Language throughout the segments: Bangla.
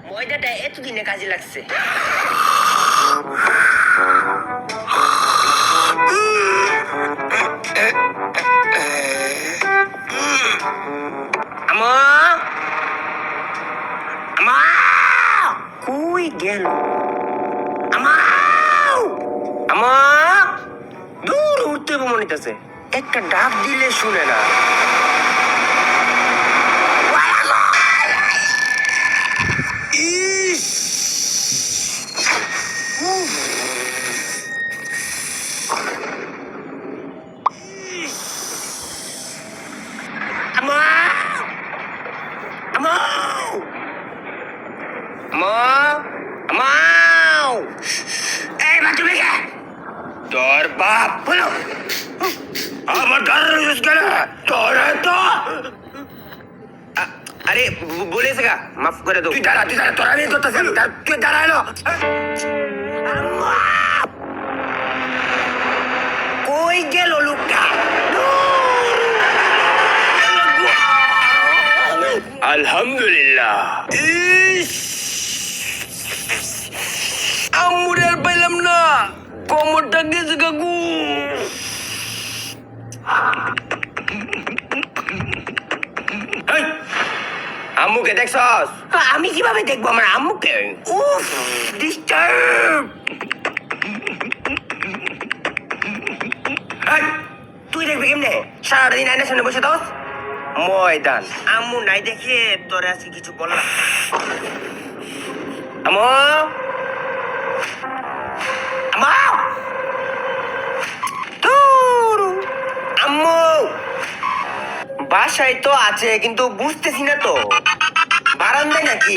ময়দাটা এতদিনে কাজে লাগছে। কই গেল দূর উঠতে মনে হইতেছে, একটা ডাক দিলে শুনে না। তোর বাপ বলো আমার আরে বলেছে গা, মাফ করে দো। তুই দাঁড়া তোরা নিয়ে করতেছিস, তুই দাঁড়ালো। কই গেল লোকটা? আলহামদুলিল্লাহ। আম্মুরে আর পাইলাম না, কোমরটা গেছে কাকু। আম্মুকে দেখছস? আমি কিভাবে দেখবো আমার আম্মুকে? উফ ডিস্টার্ব। তুই দেখবি কেমনে? সারাদিন আয়নার সামনে বসে দোস ময়দান। আম্মু নাই দেখে তোরে আজকে কিছু বললাম। আম্মু আম্মু বাসায় তো আছে কিন্তু বুঝতেছি না তো, বারান্দায় নাকি?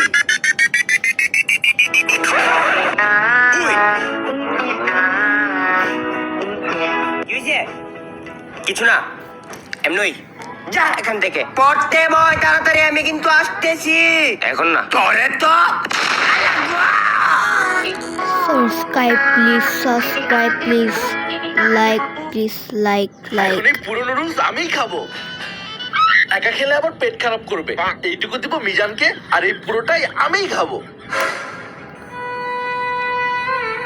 কিছু না, এমনই। যা এখান থেকে পড়তে বয় তাড়াতাড়ি, আমি কিন্তু আসতেছি এখন না। তোরে তো subscribe please, like please, like. এই পুরনো রুলস আমিই খাবো। একা খেলে আবার পেট খারাপ করবে। এইটুকু দিব মিজানকে, আর এই পুরোটাই আমিই খাবো।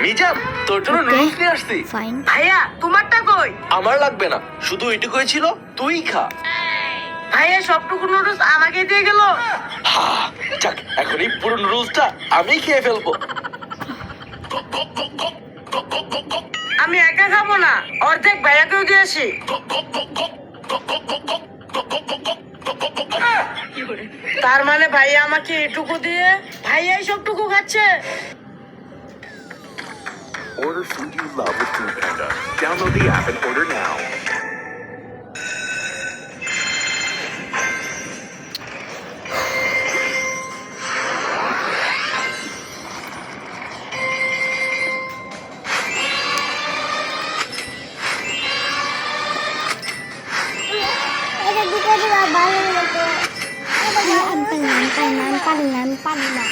মিজান, তোর জন্য নুডলস নিয়ে আসছি। ভাইয়া তোমারটা কই? আমার লাগবে না, শুধু এইটুকুই ছিল, তুই খা। ভাইয়া সবটুকু নুডলস আমাকে দিয়ে গেল। যাক, এখন এই পুরো নুডলসটা আমি খেয়ে ফেলবো। আমি একা খাবো না, অর্ধেক ভাইয়াকেও দিয়ে আসি। তার মানে ভাইয়া আমাকে এটুকু দিয়ে ভাইয়াই সবটুকু খাচ্ছে। Order food you love with Food Panda. Download the app and order now. Panlan.